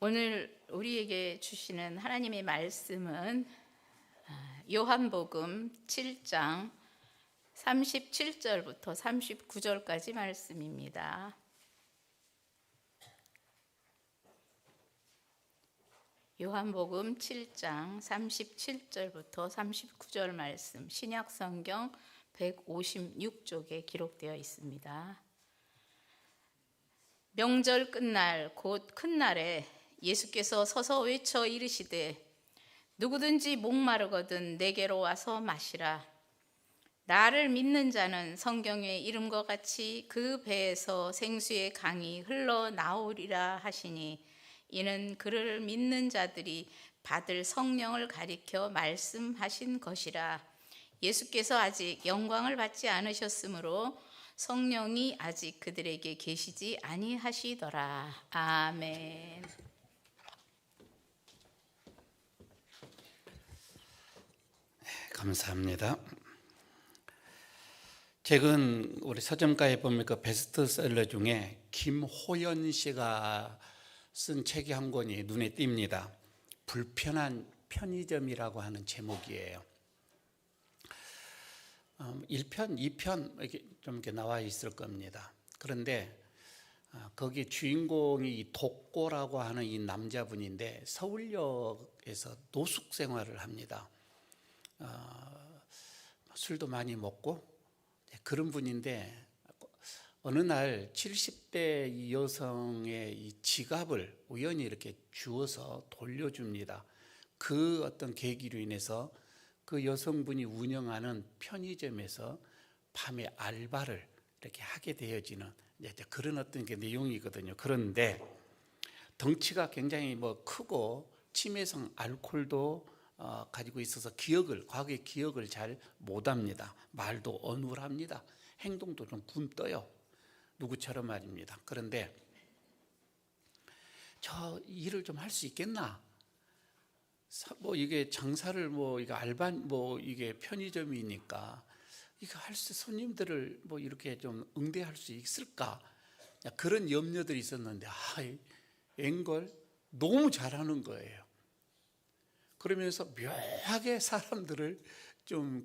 오늘 우리에게 주시는 하나님의 말씀은 요한복음 7장 37절부터 39절까지 말씀입니다. 요한복음 7장 37절부터 39절 말씀, 신약성경 156쪽에 기록되어 있습니다. 명절 끝날 곧 큰 날에 예수께서 서서 외쳐 이르시되 누구든지 목마르거든 내게로 와서 마시라. 나를 믿는 자는 성경의 이름과 같이 그 배에서 생수의 강이 흘러나오리라 하시니 이는 그를 믿는 자들이 받을 성령을 가리켜 말씀하신 것이라. 예수께서 아직 영광을 받지 않으셨으므로 성령이 아직 그들에게 계시지 아니하시더라. 아멘. 감사합니다. 최근 우리 서점가에 보면 그 베스트셀러 중에 김호연 씨가 쓴 책이 한 권이 눈에 띕니다. 불편한 편의점이라고 하는 제목이에요. 1편, 2편 이렇게 나와 있을 겁니다. 그런데 거기 주인공이 이 독고라고 하는 이 남자분인데 서울역에서 노숙 생활을 합니다. 술도 많이 먹고 그런 분인데 어느 날 70대 이 여성의 이 지갑을 우연히 이렇게 주워서 돌려줍니다. 그 어떤 계기로 인해서 그 여성분이 운영하는 편의점에서 밤에 알바를 이렇게 하게 되어지는 그런 어떤 게 내용이거든요. 그런데 덩치가 굉장히 크고 치매성 알코올도 가지고 있어서 과거의 기억을 잘 못합니다. 말도 어눌합니다. 행동도 좀 굼떠요. 누구처럼 말입니다. 그런데 저 일을 좀 할 수 있겠나? 이게 장사를 이게 알바 이게 편의점이니까 이거 손님들을 이렇게 좀 응대할 수 있을까? 그런 염려들이 있었는데 앵걸 너무 잘하는 거예요. 그러면서 묘하게 사람들을 좀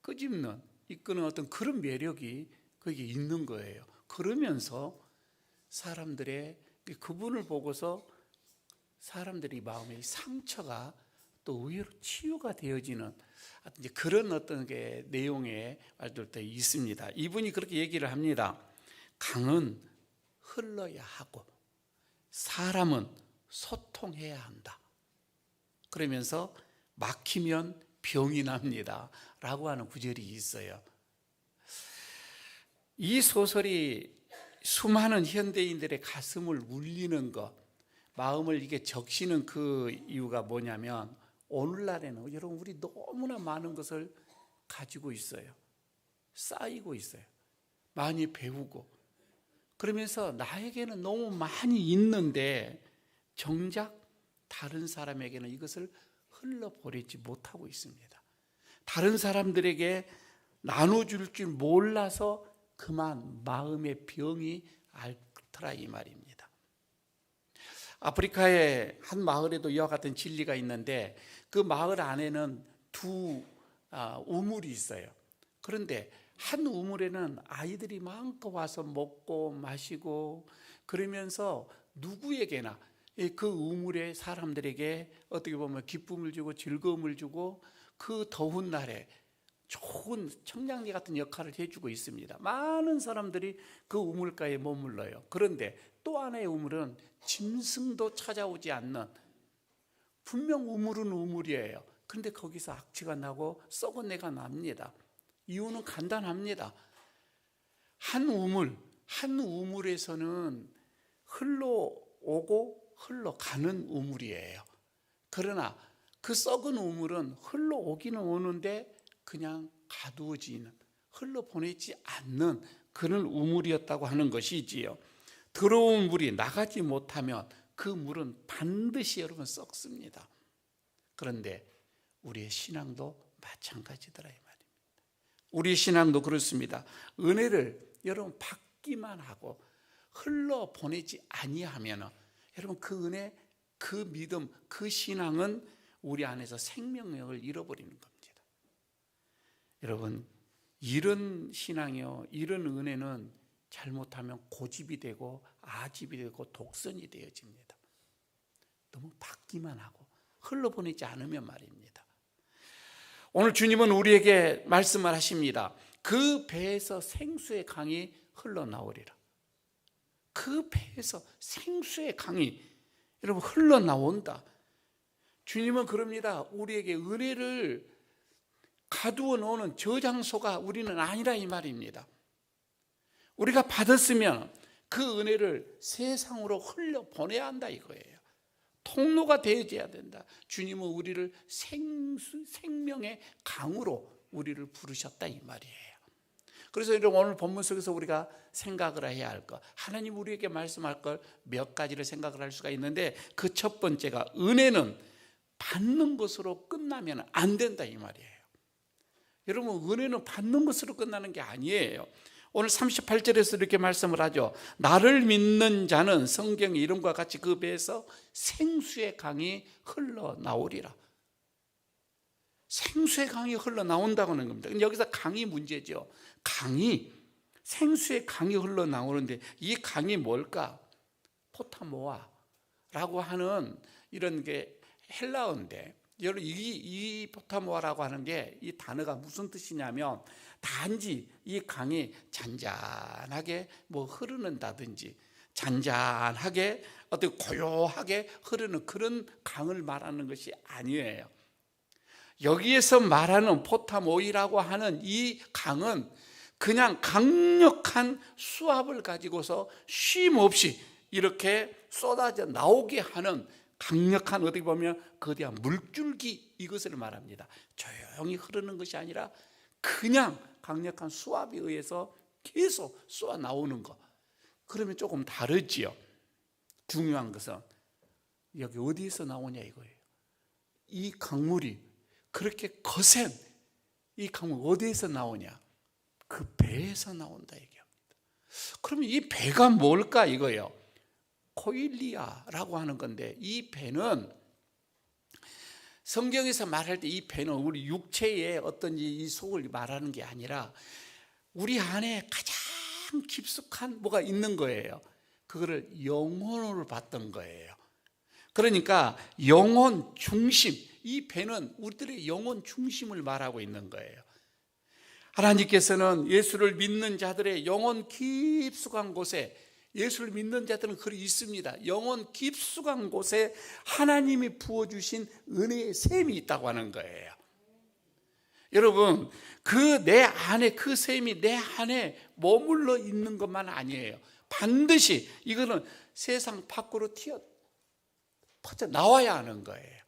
끄집는 이끄는 어떤 그런 매력이 거기에 있는 거예요. 그러면서 그분을 보고서 사람들이 마음의 상처가 또 의외로 치유가 되어지는 그런 어떤 게 내용의 말들도 있습니다. 이분이 그렇게 얘기를 합니다. 강은 흘러야 하고 사람은 소통해야 한다. 그러면서 막히면 병이 납니다 라고 하는 구절이 있어요. 이 소설이 수많은 현대인들의 가슴을 울리는 것, 마음을 이게 적시는 그 이유가 뭐냐면 오늘날에는 여러분 우리 너무나 많은 것을 가지고 있어요. 쌓이고 있어요. 많이 배우고 그러면서 나에게는 너무 많이 있는데 정작 다른 사람에게는 이것을 흘러보내지 못하고 있습니다. 다른 사람들에게 나눠줄 줄 몰라서 그만 마음의 병이 앓더라 이 말입니다. 아프리카의 한 마을에도 이와 같은 진리가 있는데 그 마을 안에는 두 우물이 있어요. 그런데 한 우물에는 아이들이 마음껏 와서 먹고 마시고 그러면서 누구에게나 그 우물의 사람들에게 어떻게 보면 기쁨을 주고 즐거움을 주고 그 더운 날에 좋은 청량리 같은 역할을 해주고 있습니다. 많은 사람들이 그 우물가에 머물러요. 그런데 또 하나의 우물은 짐승도 찾아오지 않는 분명 우물은 우물이에요. 그런데 거기서 악취가 나고 썩은 내가 납니다. 이유는 간단합니다. 한 우물에서는 흘러오고 흘러가는 우물이에요. 그러나 그 썩은 우물은 흘러오기는 오는데 그냥 가두어지는 흘러보내지 않는 그런 우물이었다고 하는 것이지요. 들어온 물이 나가지 못하면 그 물은 반드시 여러분 썩습니다. 그런데 우리의 신앙도 마찬가지더라 이 말입니다. 우리의 신앙도 그렇습니다. 은혜를 여러분 받기만 하고 흘러보내지 아니하면 여러분 그 은혜, 그 믿음, 그 신앙은 우리 안에서 생명력을 잃어버리는 겁니다. 여러분 이런 신앙이요, 이런 은혜는 잘못하면 고집이 되고 아집이 되고 독선이 되어집니다. 너무 받기만 하고 흘러보내지 않으면 말입니다. 오늘 주님은 우리에게 말씀을 하십니다. 그 배에서 생수의 강이 흘러나오리라. 그 배에서 생수의 강이 여러분 흘러나온다. 주님은 그럽니다. 우리에게 은혜를 가두어 놓는 저장소가 우리는 아니라 이 말입니다. 우리가 받았으면 그 은혜를 세상으로 흘려보내야 한다 이거예요. 통로가 되어져야 된다. 주님은 우리를 생명의 강으로 우리를 부르셨다 이 말이에요. 그래서 여러분 오늘 본문 속에서 우리가 생각을 해야 할 것, 하나님 우리에게 말씀할 걸 몇 가지를 생각을 할 수가 있는데 그 첫 번째가 은혜는 받는 것으로 끝나면 안 된다 이 말이에요. 여러분 은혜는 받는 것으로 끝나는 게 아니에요. 오늘 38절에서 이렇게 말씀을 하죠. 나를 믿는 자는 성경 이름과 같이 그 배에서 생수의 강이 흘러나오리라. 생수의 강이 흘러나온다고 하는 겁니다. 근데 여기서 강이 문제죠. 강이, 생수의 강이 흘러나오는데 이 강이 뭘까? 포타모아라고 하는 이런 게 헬라어인데, 여러분 이 포타모아라고 하는 게 이 단어가 무슨 뜻이냐면 단지 이 강이 잔잔하게 뭐 흐르는다든지 잔잔하게 어떻게 고요하게 흐르는 그런 강을 말하는 것이 아니에요. 여기에서 말하는 포타모이라고 하는 이 강은 그냥 강력한 수압을 가지고서 쉼 없이 이렇게 쏟아져 나오게 하는 강력한, 어떻게 보면 거대한 물줄기, 이것을 말합니다. 조용히 흐르는 것이 아니라 그냥 강력한 수압에 의해서 계속 쏟아 나오는 것. 그러면 조금 다르지요. 중요한 것은 여기 어디에서 나오냐 이거예요. 이 강물이 그렇게 거센 이 강물 어디에서 나오냐? 그 배에서 나온다 얘기합니다. 그러면 이 배가 뭘까 이거예요. 코일리아라고 하는 건데, 이 배는 성경에서 말할 때 이 배는 우리 육체의 어떤 이 속을 말하는 게 아니라 우리 안에 가장 깊숙한 뭐가 있는 거예요. 그거를 영혼으로 봤던 거예요. 그러니까 영혼 중심, 이 배는 우리들의 영혼 중심을 말하고 있는 거예요. 하나님께서는 예수를 믿는 자들의 영혼 깊숙한 곳에, 예수를 믿는 자들은 그리 있습니다. 영혼 깊숙한 곳에 하나님이 부어주신 은혜의 샘이 있다고 하는 거예요. 여러분, 그 내 안에 그 샘이 내 안에 머물러 있는 것만 아니에요. 반드시 이거는 세상 밖으로 퍼져 나와야 하는 거예요.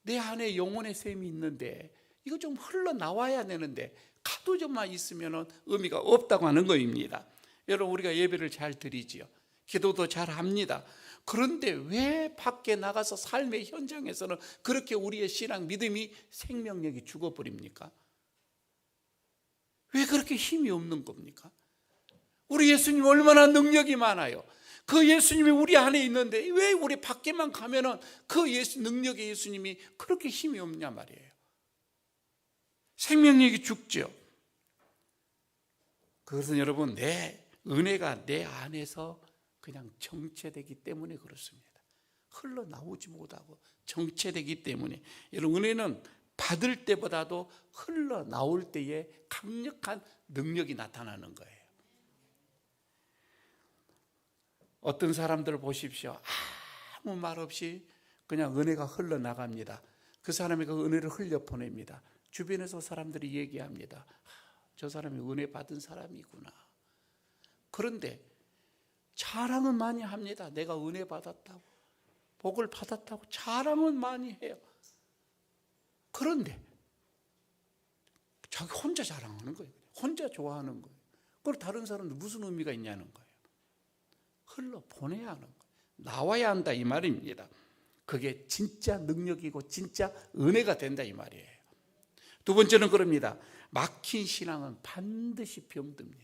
내 안에 영혼의 샘이 있는데 이거 좀 흘러나와야 되는데 가둬져만 있으면 의미가 없다고 하는 겁니다. 여러분, 우리가 예배를 잘 드리지요. 기도도 잘 합니다. 그런데 왜 밖에 나가서 삶의 현장에서는 그렇게 우리의 신앙, 믿음이, 생명력이 죽어버립니까? 왜 그렇게 힘이 없는 겁니까? 우리 예수님 얼마나 능력이 많아요. 그 예수님이 우리 안에 있는데 왜 우리 밖에만 가면은 그 능력의 예수님이 그렇게 힘이 없냐 말이에요. 생명력이 죽죠. 그것은 여러분, 내 은혜가 내 안에서 그냥 정체되기 때문에 그렇습니다. 흘러나오지 못하고 정체되기 때문에. 여러분, 은혜는 받을 때보다도 흘러나올 때에 강력한 능력이 나타나는 거예요. 어떤 사람들을 보십시오. 아무 말 없이 그냥 은혜가 흘러나갑니다. 그 사람이 그 은혜를 흘려보냅니다. 주변에서 사람들이 얘기합니다. 저 사람이 은혜 받은 사람이구나. 그런데 자랑은 많이 합니다. 내가 은혜 받았다고, 복을 받았다고 자랑은 많이 해요. 그런데 자기 혼자 자랑하는 거예요. 혼자 좋아하는 거예요. 그럼 다른 사람들 무슨 의미가 있냐는 거예요. 흘러보내야 하는 거예요. 나와야 한다 이 말입니다. 그게 진짜 능력이고 진짜 은혜가 된다 이 말이에요. 두 번째는 그럽니다. 막힌 신앙은 반드시 병듭니다.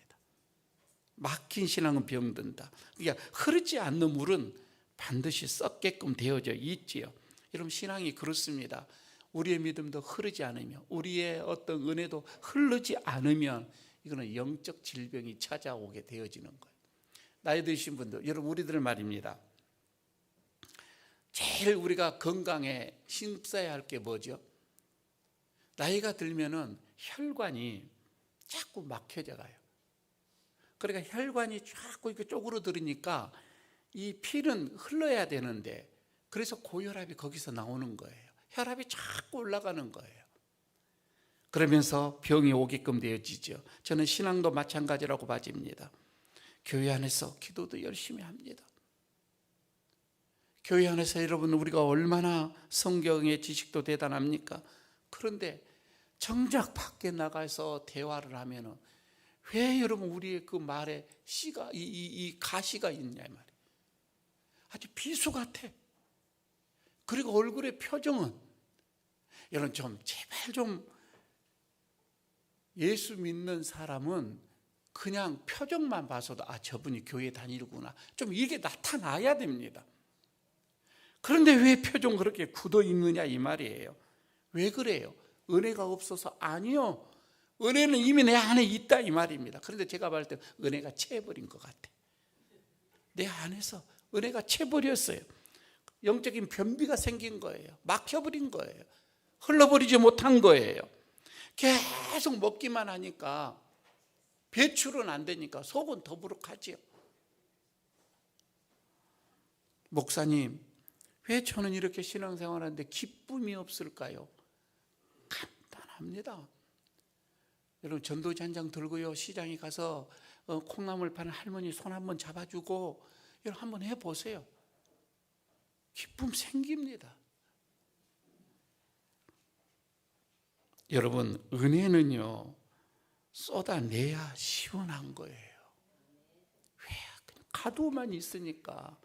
막힌 신앙은 병든다. 그러니까 흐르지 않는 물은 반드시 썩게끔 되어져 있지요. 여러분, 신앙이 그렇습니다. 우리의 믿음도 흐르지 않으면, 우리의 어떤 은혜도 흐르지 않으면 이거는 영적 질병이 찾아오게 되어지는 거예요. 나이 드신 분들, 여러분, 우리들 말입니다. 제일 우리가 건강에 힘써야 할 게 뭐죠? 나이가 들면은 혈관이 자꾸 막혀져 가요. 그러니까 혈관이 자꾸 이렇게 쪼그러들으니까 이 피는 흘러야 되는데, 그래서 고혈압이 거기서 나오는 거예요. 혈압이 자꾸 올라가는 거예요. 그러면서 병이 오게끔 되어지죠. 저는 신앙도 마찬가지라고 봐집니다. 교회 안에서 기도도 열심히 합니다. 교회 안에서 여러분, 우리가 얼마나 성경의 지식도 대단합니까? 그런데 정작 밖에 나가서 대화를 하면은 왜 여러분 우리의 그 말에 씨가 이 가시가 있냐 말이에요. 아주 비수 같아. 그리고 얼굴의 표정은, 여러분 좀 제발 좀, 예수 믿는 사람은 그냥 표정만 봐서도 저분이 교회 다니구나, 좀 이게 나타나야 됩니다. 그런데 왜 표정 그렇게 굳어 있느냐 이 말이에요. 왜 그래요? 은혜가 없어서? 아니요, 은혜는 이미 내 안에 있다 이 말입니다. 그런데 제가 봤을 때 은혜가 채버린 것 같아. 내 안에서 은혜가 채버렸어요. 영적인 변비가 생긴 거예요. 막혀버린 거예요. 흘러버리지 못한 거예요. 계속 먹기만 하니까 배출은 안 되니까 속은 더부룩하지요. 목사님, 왜 저는 이렇게 신앙생활하는데 기쁨이 없을까요? 간단합니다. 여러분, 전도지 한 장 들고요, 시장에 가서 콩나물 파는 할머니 손 한번 잡아주고 여러분 한번 해보세요. 기쁨 생깁니다. 여러분, 은혜는요 쏟아내야 시원한 거예요. 왜? 그냥 가두만 있으니까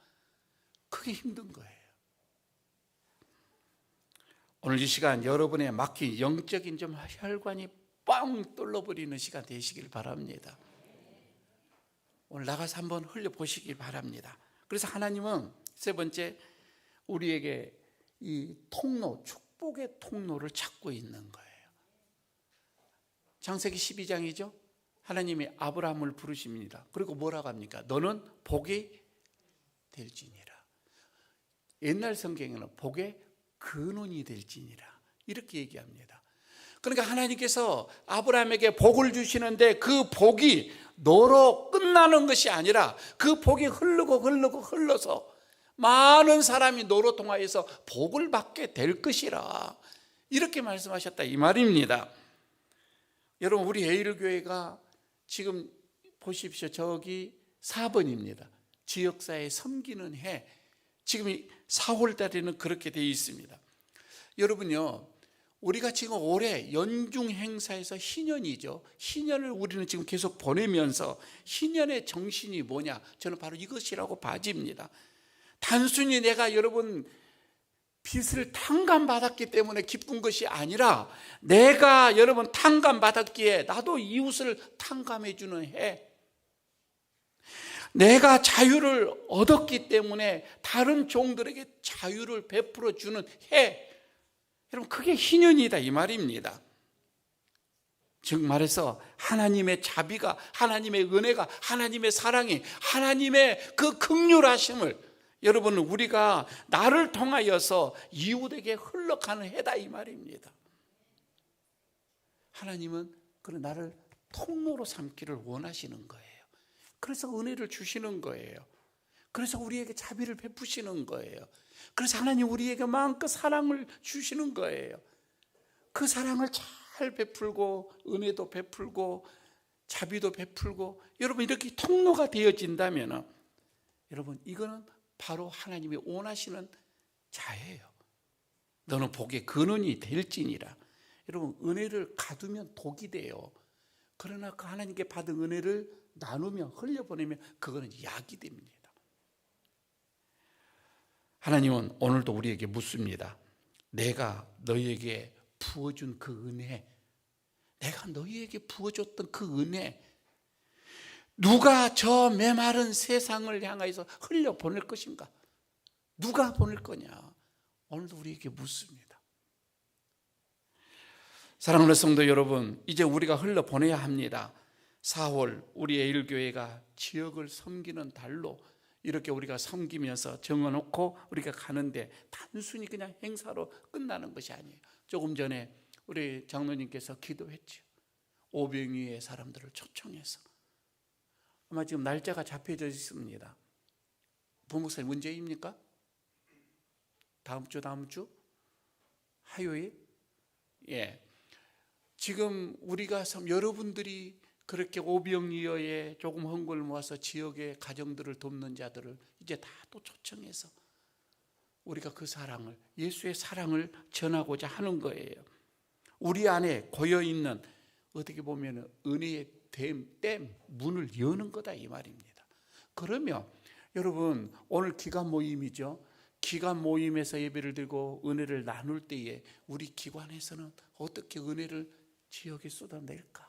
그게 힘든 거예요. 오늘 이 시간 여러분의 막힌 영적인 좀 혈관이 뻥 뚫려버리는 시간 되시길 바랍니다. 오늘 나가서 한번 흘려보시길 바랍니다. 그래서 하나님은 세 번째, 우리에게 이 통로, 축복의 통로를 찾고 있는 거예요. 창세기 12장이죠. 하나님이 아브라함을 부르십니다. 그리고 뭐라고 합니까? 너는 복이 될지니라. 옛날 성경에는 복의 근원이 될지니라 이렇게 얘기합니다. 그러니까 하나님께서 아브라함에게 복을 주시는데 그 복이 너로 끝나는 것이 아니라 그 복이 흘러서 많은 사람이 너로 통하여서 복을 받게 될 것이라, 이렇게 말씀하셨다 이 말입니다. 여러분, 우리 에일교회가 지금 보십시오. 저기 4번입니다. 지역사회 섬기는 해. 지금 4월 달에는 그렇게 되어 있습니다. 여러분요, 우리가 지금 올해 연중 행사에서 희년이죠. 희년을 우리는 지금 계속 보내면서 희년의 정신이 뭐냐? 저는 바로 이것이라고 봐집니다. 단순히 내가 여러분 빚을 탕감받았기 때문에 기쁜 것이 아니라, 내가 여러분 탕감받았기에 나도 이웃을 탕감해 주는 해, 내가 자유를 얻었기 때문에 다른 종들에게 자유를 베풀어 주는 해, 여러분 그게 희년이다 이 말입니다. 즉 말해서 하나님의 자비가, 하나님의 은혜가, 하나님의 사랑이, 하나님의 그 긍휼하심을 여러분 우리가 나를 통하여서 이웃에게 흘러가는 해다 이 말입니다. 하나님은 그런 나를 통로로 삼기를 원하시는 거예요. 그래서 은혜를 주시는 거예요. 그래서 우리에게 자비를 베푸시는 거예요. 그래서 하나님 우리에게 마음껏 사랑을 주시는 거예요. 그 사랑을 잘 베풀고 은혜도 베풀고 자비도 베풀고, 여러분 이렇게 통로가 되어진다면 여러분 이거는 바로 하나님이 원하시는 자예요. 너는 복의 근원이 될지니라. 여러분 은혜를 가두면 독이 돼요. 그러나 그 하나님께 받은 은혜를 나누며 흘려보내면 그거는 약이 됩니다. 하나님은 오늘도 우리에게 묻습니다. 내가 너희에게 부어준 그 은혜, 내가 너희에게 부어줬던 그 은혜, 누가 저 메마른 세상을 향하여서 흘려보낼 것인가? 누가 보낼 거냐? 오늘도 우리에게 묻습니다. 사랑하는 성도 여러분, 이제 우리가 흘러보내야 합니다. 4월 우리 에일교회가 지역을 섬기는 달로 이렇게 우리가 섬기면서 정해놓고 우리가 가는데 단순히 그냥 행사로 끝나는 것이 아니에요. 조금 전에 우리 장로님께서 기도했죠. 오병이의 사람들을 초청해서. 아마 지금 날짜가 잡혀져 있습니다. 부목사님 문제입니까? 다음 주? 화요일? 예. 지금 우리가 여러분들이 그렇게 오병이어에 조금 헌금을 모아서 지역의 가정들을 돕는 자들을 이제 다 또 초청해서 우리가 그 사랑을, 예수의 사랑을 전하고자 하는 거예요. 우리 안에 고여있는, 어떻게 보면 은혜의 댐, 문을 여는 거다 이 말입니다. 그러면 여러분, 오늘 기관 모임이죠. 기관 모임에서 예배를 드리고 은혜를 나눌 때에 우리 기관에서는 어떻게 은혜를 지역에 쏟아낼까?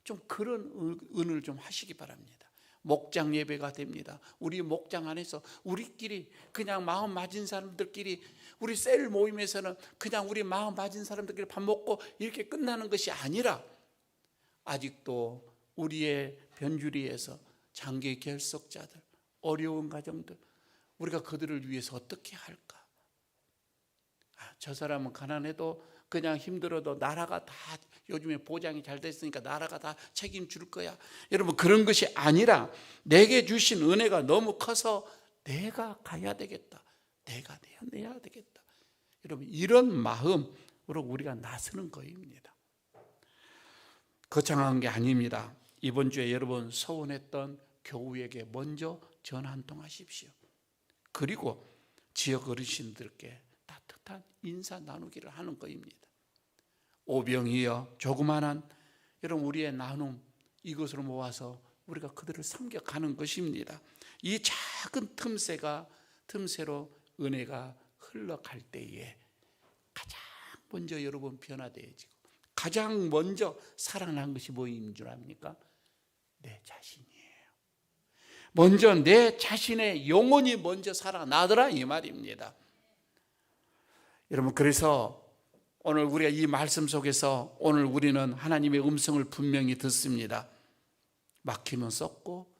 좀 그런 은을 좀 하시기 바랍니다. 목장 예배가 됩니다. 우리 목장 안에서 우리끼리 그냥 마음 맞은 사람들끼리, 우리 셀 모임에서는 그냥 우리 마음 맞은 사람들끼리 밥 먹고 이렇게 끝나는 것이 아니라 아직도 우리의 변주리에서 장기 결석자들, 어려운 가정들, 우리가 그들을 위해서 어떻게 할까? 저 사람은 가난해도 그냥 힘들어도 나라가 다 요즘에 보장이 잘 됐으니까 나라가 다 책임질 거야. 여러분, 그런 것이 아니라 내게 주신 은혜가 너무 커서 내가 가야 되겠다. 내가 내야 되겠다. 여러분, 이런 마음으로 우리가 나서는 거입니다. 거창한 게 아닙니다. 이번 주에 여러분 서운했던 교우에게 먼저 전화 한 통 하십시오. 그리고 지역 어르신들께 따뜻한 인사 나누기를 하는 거입니다. 오병이어 조그마한 여러분 우리의 나눔, 이것으로 모아서 우리가 그들을 섬겨가는 것입니다. 이 작은 틈새로 은혜가 흘러갈 때에 가장 먼저 여러분 변화되어지고 가장 먼저 살아난 것이 뭐인 줄 압니까? 내 자신이에요. 먼저 내 자신의 영혼이 먼저 살아나더라 이 말입니다. 여러분, 그래서 오늘 우리가 이 말씀 속에서 오늘 우리는 하나님의 음성을 분명히 듣습니다. 막히면 썩고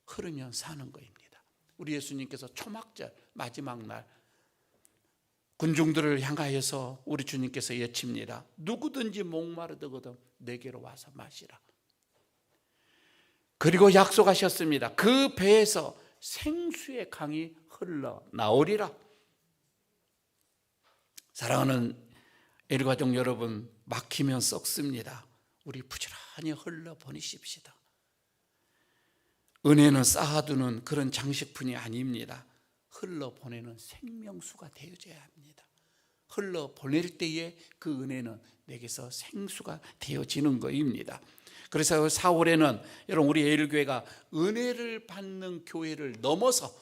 흐르면 사는 거입니다. 우리 예수님께서 초막절 마지막 날 군중들을 향하여서 우리 주님께서 외칩니다. 누구든지 목마르거든 내게로 와서 마시라. 그리고 약속하셨습니다. 그 배에서 생수의 강이 흘러나오리라. 사랑하는 일가족 여러분, 막히면 썩습니다. 우리 부지런히 흘러보내십시다. 은혜는 쌓아두는 그런 장식품이 아닙니다. 흘러보내는 생명수가 되어져야 합니다. 흘러보낼 때에 그 은혜는 내게서 생수가 되어지는 것입니다. 그래서 4월에는 여러분 우리 에일교회가 은혜를 받는 교회를 넘어서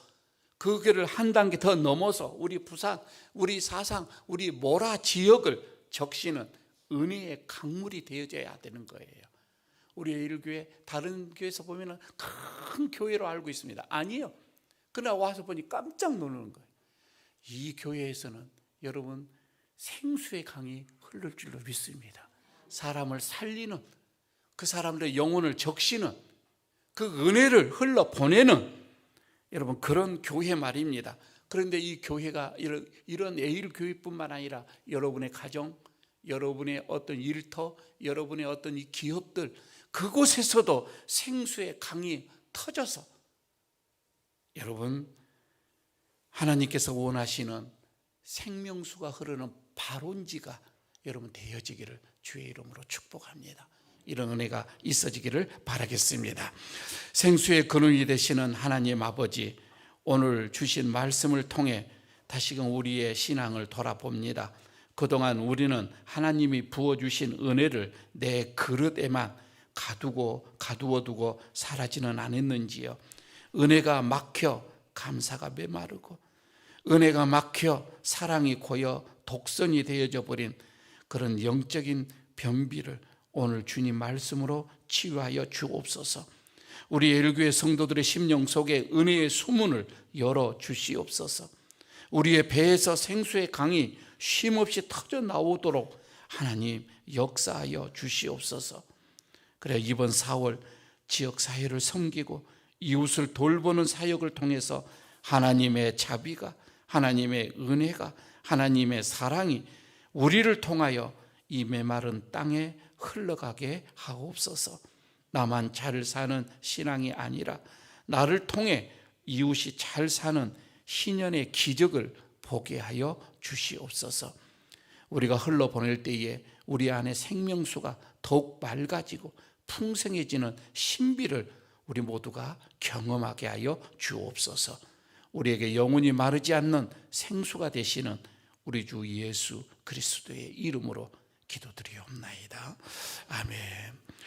그 교회를 한 단계 더 넘어서 우리 부산, 우리 사상, 우리 모라 지역을 적시는 은혜의 강물이 되어져야 되는 거예요. 우리 에일교회 다른 교회에서 보면 큰 교회로 알고 있습니다. 아니요. 그러나 와서 보니 깜짝 놀라는 거예요. 이 교회에서는 여러분 생수의 강이 흐를 줄로 믿습니다. 사람을 살리는, 그 사람들의 영혼을 적시는, 그 은혜를 흘러보내는 여러분 그런 교회 말입니다. 그런데 이 교회가 이런 에일교회뿐만 아니라 여러분의 가정, 여러분의 어떤 일터, 여러분의 어떤 이 기업들, 그곳에서도 생수의 강이 터져서 여러분 하나님께서 원하시는 생명수가 흐르는 발원지가 여러분 되어지기를 주의 이름으로 축복합니다. 이런 은혜가 있어지기를 바라겠습니다. 생수의 근원이 되시는 하나님 아버지, 오늘 주신 말씀을 통해 다시금 우리의 신앙을 돌아봅니다. 그동안 우리는 하나님이 부어주신 은혜를 내 그릇에만 가두어두고 살아지는 않았는지요. 은혜가 막혀 감사가 메마르고, 은혜가 막혀 사랑이 고여 독선이 되어져 버린 그런 영적인 변비를 오늘 주님 말씀으로 치유하여 주옵소서. 우리 에일교회 성도들의 심령 속에 은혜의 수문을 열어 주시옵소서. 우리의 배에서 생수의 강이 쉼없이 터져 나오도록 하나님 역사하여 주시옵소서. 그래 이번 4월 지역사회를 섬기고 이웃을 돌보는 사역을 통해서 하나님의 자비가, 하나님의 은혜가, 하나님의 사랑이 우리를 통하여 이 메마른 땅에 흘러가게 하옵소서. 나만 잘 사는 신앙이 아니라 나를 통해 이웃이 잘 사는 희년의 기적을 보게 하여 주시옵소서. 우리가 흘러보낼 때에 우리 안에 생명수가 더욱 맑아지고 풍성해지는 신비를 우리 모두가 경험하게 하여 주옵소서. 우리에게 영원히 마르지 않는 생수가 되시는 우리 주 예수 그리스도의 이름으로 기도드리옵나이다. 아멘.